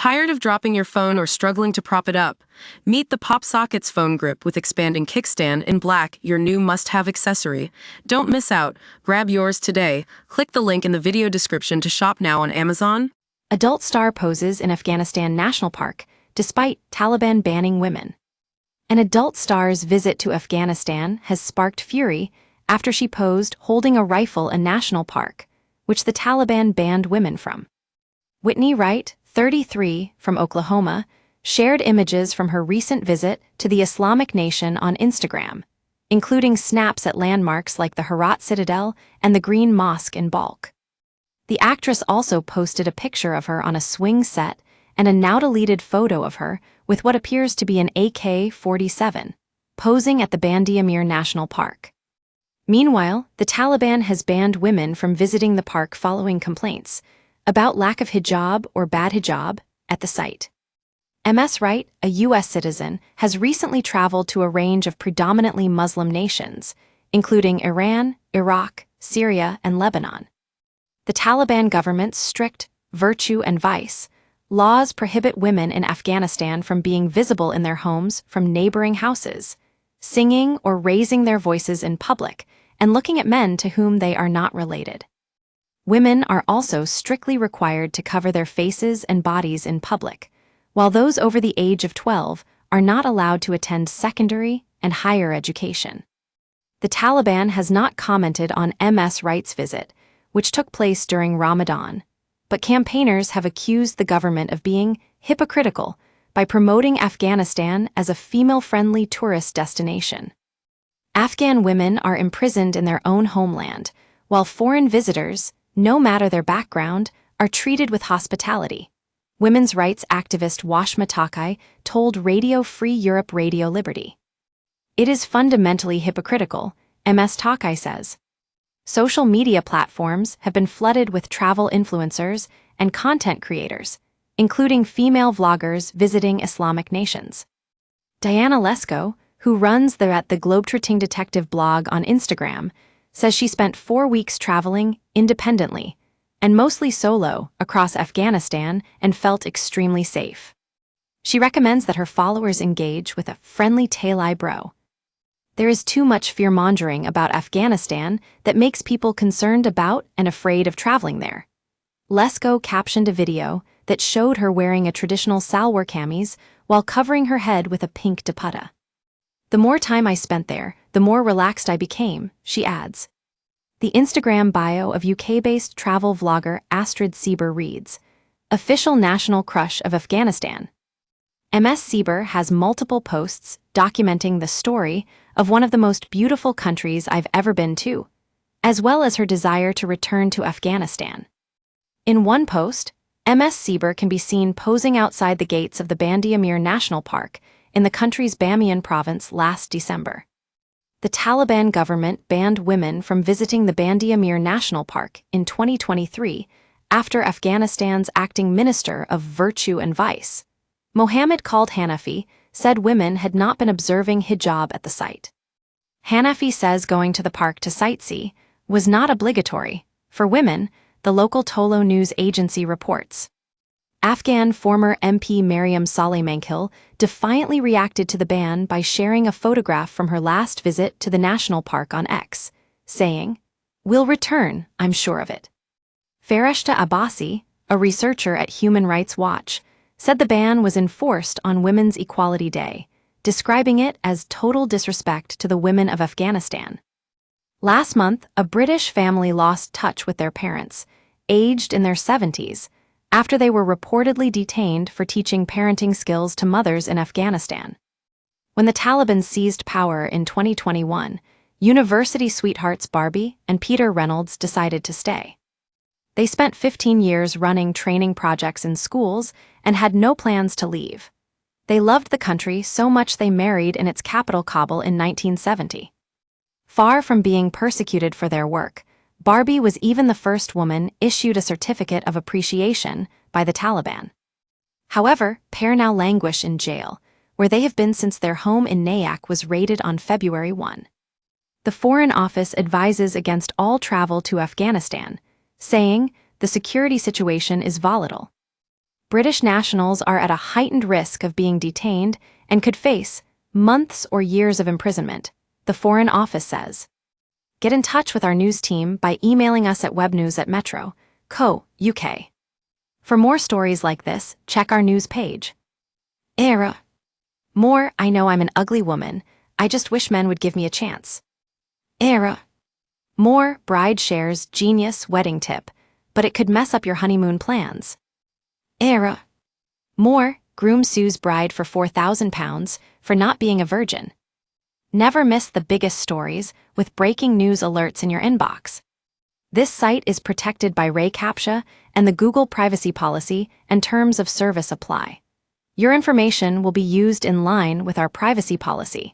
Tired of dropping your phone or struggling to prop it up? Meet the PopSockets phone grip with expanding kickstand in black, your new must-have accessory. Don't miss out. Grab yours today. Click the link in the video description to shop now on Amazon. Adult star poses in Afghanistan National Park, despite Taliban banning women. An adult star's visit to Afghanistan has sparked fury after she posed holding a rifle in National Park, which the Taliban banned women from. Whitney Wright, 33, from Oklahoma, shared images from her recent visit to the Islamic Nation on Instagram, including snaps at landmarks like the Herat Citadel and the Green Mosque in Balkh. The actress also posted a picture of her on a swing set and a now-deleted photo of her with what appears to be an AK-47, posing at the Bandi Amir National Park. Meanwhile, the Taliban has banned women from visiting the park following complaints about lack of hijab or bad hijab at the site. Ms. Wright, a U.S. citizen, has recently traveled to a range of predominantly Muslim nations, including Iran, Iraq, Syria, and Lebanon. The Taliban government's strict virtue and vice laws prohibit women in Afghanistan from being visible in their homes from neighboring houses, singing or raising their voices in public, and looking at men to whom they are not related. Women are also strictly required to cover their faces and bodies in public, while those over the age of 12 are not allowed to attend secondary and higher education. The Taliban has not commented on Ms. Wright's visit, which took place during Ramadan, but campaigners have accused the government of being hypocritical by promoting Afghanistan as a female-friendly tourist destination. Afghan women are imprisoned in their own homeland, while foreign visitors, no matter their background, are treated with hospitality. Women's rights activist Washma Takai told Radio Free Europe Radio Liberty. It is fundamentally hypocritical, Ms. Takai says. Social media platforms have been flooded with travel influencers and content creators, including female vloggers visiting Islamic nations. Diana Lesko, who runs the Globetrotting Detective blog on Instagram, says she spent 4 weeks traveling independently and mostly solo across Afghanistan and felt extremely safe. She recommends that her followers engage with a friendly tail-eye bro. There is too much fear-mongering about Afghanistan that makes people concerned about and afraid of traveling there. Lesko captioned a video that showed her wearing a traditional salwar kameez while covering her head with a pink dupatta. "The more time I spent there, the more relaxed I became," she adds. The Instagram bio of UK-based travel vlogger Astrid Sieber reads, "Official national crush of Afghanistan." Ms. Sieber has multiple posts documenting the story of one of the most beautiful countries I've ever been to, as well as her desire to return to Afghanistan. In one post, Ms. Sieber can be seen posing outside the gates of the Bandi Amir National Park in the country's Bamiyan province last December. The Taliban government banned women from visiting the Bandi Amir National Park in 2023 after Afghanistan's acting minister of virtue and vice, Mohammed Khaled Hanafi, said women had not been observing hijab at the site. Hanafi says going to the park to sightsee was not obligatory for women, the local Tolo news agency reports. Afghan former MP Maryam Saleh-Mankil defiantly reacted to the ban by sharing a photograph from her last visit to the national park on X, saying, "We'll return, I'm sure of it." Fareshta Abbasi, a researcher at Human Rights Watch, said the ban was enforced on Women's Equality Day, describing it as total disrespect to the women of Afghanistan. Last month, a British family lost touch with their parents, aged in their 70s, after they were reportedly detained for teaching parenting skills to mothers in Afghanistan. When the Taliban seized power in 2021, university sweethearts Barbie and Peter Reynolds decided to stay. They spent 15 years running training projects in schools and had no plans to leave. They loved the country so much they married in its capital Kabul in 1970. Far from being persecuted for their work, Barbie was even the first woman issued a certificate of appreciation by the Taliban. However, pair now languish in jail, where they have been since their home in Nyack was raided on February 1. The Foreign Office advises against all travel to Afghanistan, saying the security situation is volatile. British nationals are at a heightened risk of being detained and could face months or years of imprisonment, the Foreign Office says. Get in touch with our news team by emailing us at webnews@metro.co.uk. For more stories like this, check our news page. Era. More, I know I'm an ugly woman, I just wish men would give me a chance. Era. More, bride shares genius wedding tip, but it could mess up your honeymoon plans. Era. More, groom sues bride for £4,000 for not being a virgin. Never miss the biggest stories with breaking news alerts in your inbox. This site is protected by Ray CAPTCHA and the Google privacy policy and terms of service apply. Your information will be used in line with our privacy policy.